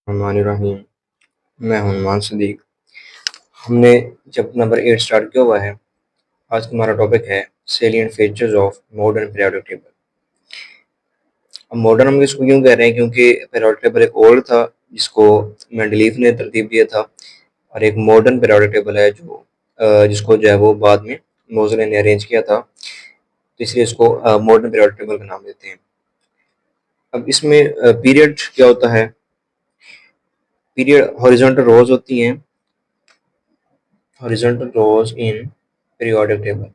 रहीम। मैं हूं नुमान सदीक। हमने जब नंबर 8 स्टार्ट किया हुआ है। आज का हमारा टॉपिक है salient features of modern periodic table. अब मॉडर्न हम इसको क्यों कह रहे हैं, क्योंकि पीरियोडिक टेबल एक ओल्ड था जिसको मेंडलीफ ने तरतीब दिया था, और एक मॉडर्न पीरियोडिक टेबल है जो जिसको जो है वो बाद में मोज़ले ने अरेंज किया था, तो इसलिए इसको मॉडर्न पीरियोडिक टेबल का नाम देते हैं। अब इसमें पीरियड क्या होता है? पीरियड हॉरिजॉन्टल रोज होती हैं, horizontal rows in periodic table।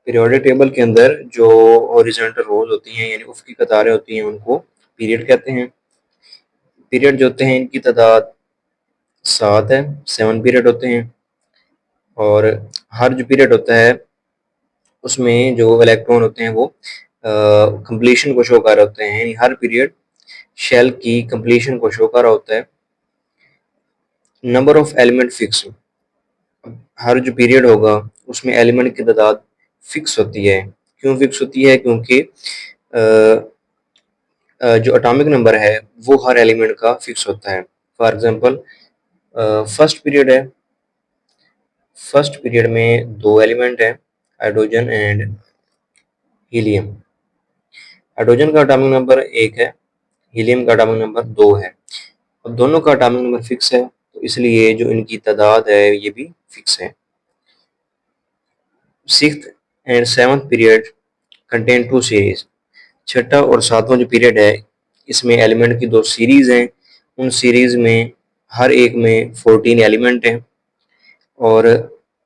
Periodic table के अंदर जो हॉरिजॉन्टल रोज होती हैं यानी उफ़क़ी कतारें होती हैं उनको पीरियड कहते हैं। पीरियड जो होते हैं इनकी तादाद 7 है, 7 पीरियड होते हैं, और हर जो पीरियड होता है उसमें जो इलेक्ट्रॉन होते हैं वो कंप्लीशन को शो कर रहे होते हैं, यानी हर पीरियड शेल की कंप्लीशन को शो कर रहा होता है। नंबर ऑफ एलिमेंट फिक्स, हर जो पीरियड होगा उसमें एलिमेंट की तादाद फिक्स होती है। क्यों फिक्स होती है? क्योंकि जो एटॉमिक नंबर है वो हर एलिमेंट का फिक्स होता है। फॉर एग्जांपल फर्स्ट पीरियड है, फर्स्ट पीरियड में 2 एलिमेंट हैं, हाइड्रोजन एंड हीलियम। हाइड्रोजन का एटॉमिक नंबर 1 है, हीलियम का एटॉमिक नंबर 2 है। अब दोनों का एटॉमिक नंबर फिक्स है, तो इसलिए जो इनकी तादाद है ये भी फिक्स है। Sixth and seventh period contain 2 series. छठा और सातवां जो पीरियड है इसमें एलिमेंट की 2 सीरीज हैं। उन सीरीज में हर एक में 14 एलिमेंट हैं, और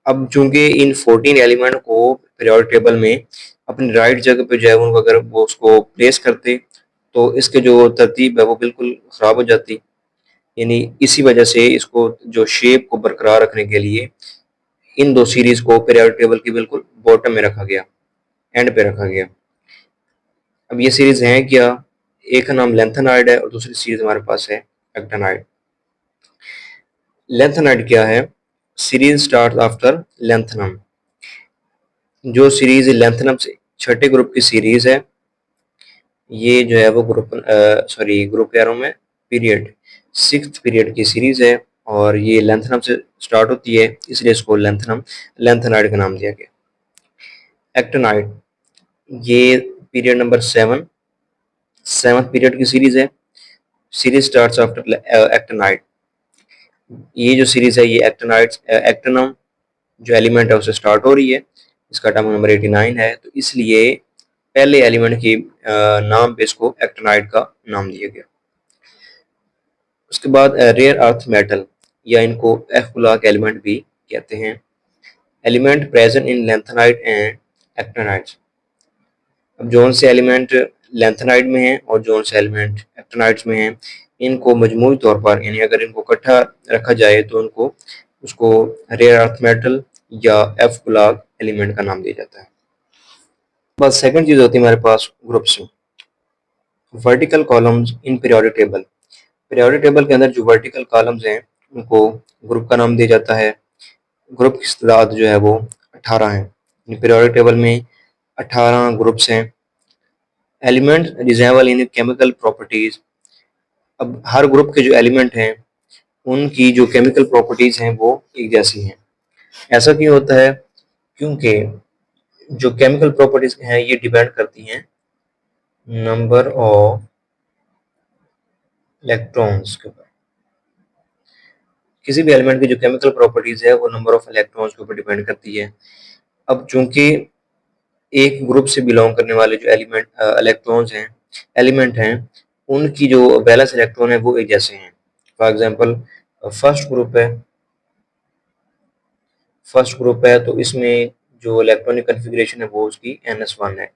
अब चूंकि इन 14 एलिमेंट को पीरियोडिक टेबल में अपनी राइट जगह पे जो है उनको अगर वो उसको प्लेस करते तो इसके जो तरतीब है वो बिल्कुल ख़राब हो जाती। यानी इसी वजह से इसको जो शेप को बरकरार रखने के लिए इन 2 सीरीज को पीरियोडिक टेबल की बिल्कुल बॉटम में रखा गया, एंड पे रखा गया। अब ये सीरीज हैं क्या? एक का नाम लेंथेनाइड है और दूसरी सीरीज हमारे पास है एक्टिनाइड। लेंथेनाइड क्या है? Series start after lanthanum. जो सीरीज लेंथनम से छठे ग्रुप की सीरीज है, ये जो है वो ग्रुप कह रहा हूँ मैं, पीरियड सिक्स्थ पीरियड की सीरीज है, और ये लेंथनम से स्टार्ट होती है, इसलिए इसको लेंथेनाइड का नाम दिया गया। एक्टिनाइड, ये पीरियड नंबर 7, सेवंथ पीरियड की सीरीज है। Series starts after actinide. ये जो सीरीज है ये एक्टिनम जो एलिमेंट है उससे स्टार्ट हो रही है। इसका एटॉमिक नंबर 89 है, तो इसलिए पहले एलिमेंट के नाम पे इसको एक्टिनाइड का नाम दिया गया। उसके बाद रेयर अर्थ मेटल, या इनको एफ ब्लॉक एलिमेंट भी कहते हैं। Element present in lanthanide and actinides. अब जोन से एलिमेंट लेंथेनाइड में है और जोन से एलिमेंट एक्टिनाइड्स में है, इनको मजमूई तौर पर यानी अगर इनको इकट्ठा रखा जाए तो उनको उसको रेयर अर्थ मेटल या एफ ब्लॉक एलिमेंट का नाम दिया जाता है। बस सेकंड चीज होती है हमारे पास groups. Vertical columns in periodic table. Periodic table के अंदर जो वर्टिकल कॉलम्स हैं उनको ग्रुप का नाम दिया जाता है। ग्रुप की तादाद जो है वो 18 है। पीरियोडिक टेबल में 18 ग्रुप्स हैं। एलिमेंट रिजेंबल इन केमिकल प्रॉपर्टीज। अब हर ग्रुप के जो एलिमेंट हैं उनकी जो केमिकल प्रॉपर्टीज हैं वो एक जैसी हैं। ऐसा क्यों होता है? क्योंकि जो केमिकल प्रॉपर्टीज हैं ये डिपेंड करती हैं नंबर ऑफ इलेक्ट्रॉन्स के ऊपर। किसी भी एलिमेंट की जो केमिकल प्रॉपर्टीज है वो नंबर ऑफ इलेक्ट्रॉन्स के ऊपर डिपेंड करती है। अब चूंकि एक ग्रुप से बिलोंग करने वाले जो इलेक्ट्रॉन्स हैं, एलिमेंट हैं, उनकी जो बैलेंस इलेक्ट्रॉन है वो एक जैसे हैं। फॉर एग्जांपल फर्स्ट ग्रुप है तो इसमें जो इलेक्ट्रॉनिक कन्फिग्रेशन है वो उसकी NS1 है।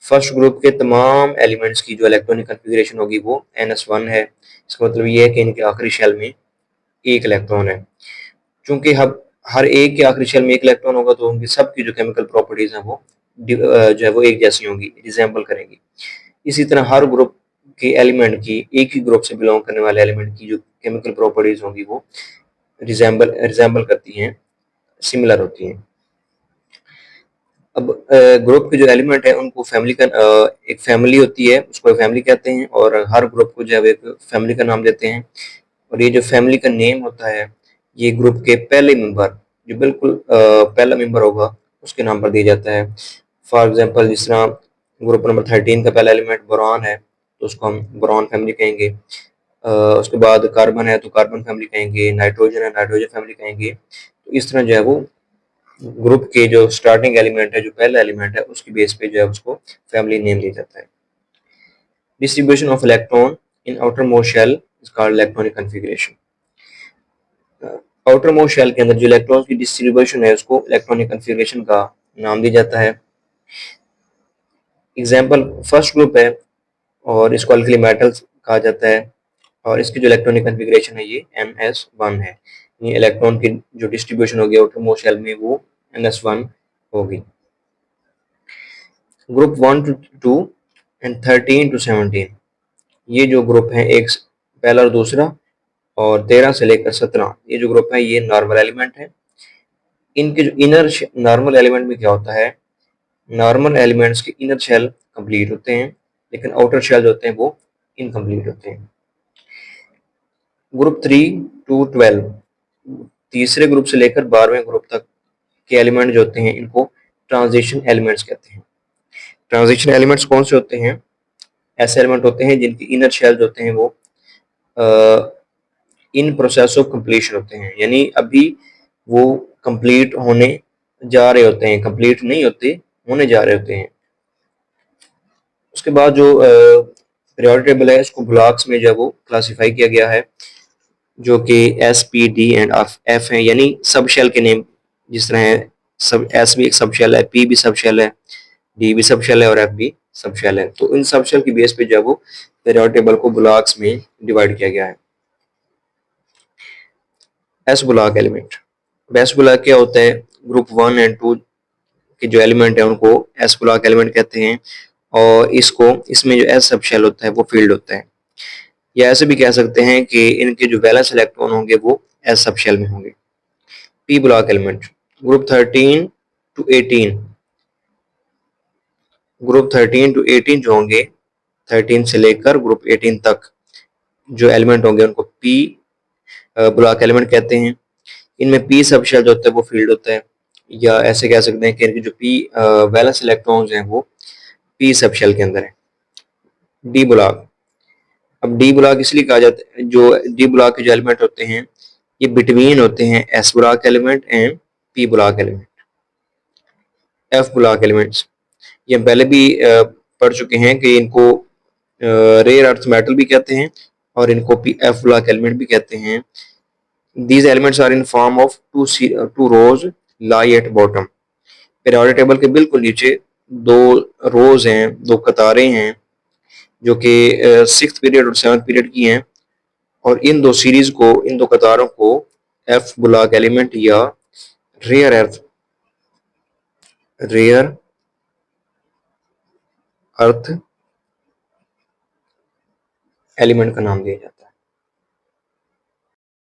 फर्स्ट ग्रुप के तमाम एलिमेंट्स की जो इलेक्ट्रॉनिक कन्फिग्रेशन होगी वो NS1 है। इसका मतलब ये है कि इनके आखिरी शेल में एक इलेक्ट्रॉन है। चूंकि हर एक के आखिरी शेल में एक इलेक्ट्रॉन होगा तो उनकी सबकी जो केमिकल प्रॉपर्टीज हैं वो जो है वो एक जैसी होंगी, रिजेंबल करेंगी। इसी तरह हर ग्रुप के एलिमेंट की, एक ही ग्रुप से बिलोंग करने वाले एलिमेंट की जो केमिकल प्रॉपर्टीज होंगी वो रिजेंबल करती हैं, सिमिलर होती हैं। अब ग्रुप के जो एलिमेंट है उनको फैमिली का एक फैमिली होती है, उसको फैमिली कहते हैं, और हर ग्रुप को जो है एक फैमिली का नाम देते हैं। और ये जो फैमिली का नेम होता है, ये ग्रुप के पहले मेंबर, जो बिल्कुल पहला मेंबर होगा, उसके नाम पर दिया जाता है। फॉर एग्जांपल, जिस तरह ग्रुप नंबर 13 का पहला एलिमेंट बोरॉन है, तो उसको हम बोरॉन फैमिली कहेंगे। उसके बाद कार्बन है तो कार्बन फैमिली कहेंगे, नाइट्रोजन है नाइट्रोजन फैमिली कहेंगे। तो इस तरह जो है वो ग्रुप के जो स्टार्टिंग एलिमेंट है, जो पहला एलिमेंट है, उसकी बेस पे जो है उसको फैमिली नेम दिया जाता है। Distribution of electron in outer most shell is called electronic configuration. Outer most shell के अंदर जो इलेक्ट्रॉन की डिस्ट्रीब्यूशन है, उसको इलेक्ट्रॉनिक कॉन्फ़िगरेशन का नाम दिया जाता है। एग्जाम्पल, फर्स्ट ग्रुप है और इसको अल्कली मेटल्स कहा जाता है, और इसकी जो इलेक्ट्रॉनिक कॉन्फ़िगरेशन है ये ns1 है। ये इलेक्ट्रॉन की जो डिस्ट्रीब्यूशन होगी आउटर मोस्ट शेल में, वो ns1 होगी। ग्रुप 1 to 2 एंड 13 to 17, ये जो ग्रुप है, एक पहला और दूसरा, और 13 से लेकर 17, ये जो ग्रुप है ये नॉर्मल एलिमेंट है। इनके जो इनर नॉर्मल एलिमेंट में क्या होता है, नॉर्मल एलिमेंट्स के इनर शेल कंप्लीट होते हैं, लेकिन आउटर शेल जो होते हैं वो इनकम्प्लीट होते हैं। ग्रुप 3 to 12, तीसरे ग्रुप से लेकर 12वें ग्रुप तक के एलिमेंट जो होते हैं, इनको ट्रांजिशन एलिमेंट्स कहते हैं। ट्रांजिशन एलिमेंट्स कौन से होते हैं, ऐसे एलिमेंट होते हैं जिनके इनर शेल होते हैं वो इन प्रोसेस ऑफ कंप्लीशन होते हैं, यानी अभी वो कंप्लीट होने जा रहे होते हैं, कंप्लीट नहीं होते, होने जा रहे होते हैं। उसके बाद जो पीरियोडिक टेबल है, इसको ब्लॉक्स में जो वो क्लासिफाई किया गया है, जो कि S P D and F है, यानी सब शेल के नेम जिस तरह है। सब एस भी एक सब शेल है, पी भी सब शेल है, डी भी सब शेल है, और एफ भी सब शेल है। तो इन सब शेल की बेस पे जो वो पीरियोडिक टेबल को ब्लॉक्स में डिवाइड किया गया है। S block element, S block क्या होता है, ग्रुप 1 एंड 2 के जो एलिमेंट है उनको एस ब्लॉक एलिमेंट कहते हैं, और इसको इसमें जो एस सब शेल होता है वो फील्ड होता है। या ऐसे भी कह सकते हैं कि इनके जो वैलेंस इलेक्ट्रॉन होंगे वो एस सब शेल में होंगे। P block element, group 13 to 18, group 13 to 18 जो होंगे, 13 से लेकर ग्रुप 18 तक जो एलिमेंट होंगे उनको पी ब्लॉक एलिमेंट कहते हैं। इनमें पी सब शेल जो होता है वो फील्ड होता है, या ऐसे कह सकते हैं कि इनके जो पी वैलेंस इलेक्ट्रॉन्स हैं वो पी सब शेल के अंदर है। डी ब्लॉक, अब डी ब्लॉक इसलिए कहा जाता है, जो डी ब्लॉक के जो एलिमेंट होते हैं ये बिटवीन होते हैं S block element and P block element. F block elements, ये हम पहले भी पढ़ चुके हैं कि इनको रेयर अर्थ मेटल भी कहते हैं, और इनको पी एफ ब्लॉक एलिमेंट भी कहते हैं। These elements are in form of two rows lie at bottom. Periodic table के बिल्कुल नीचे दो रोज हैं, दो कतारें हैं, जो कि सिक्स्थ पीरियड और सेवन्थ पीरियड की हैं, और इन दो सीरीज को, इन दो कतारों को एफ ब्लॉक एलिमेंट या rare earth rare earth element का नाम दिया जाता है।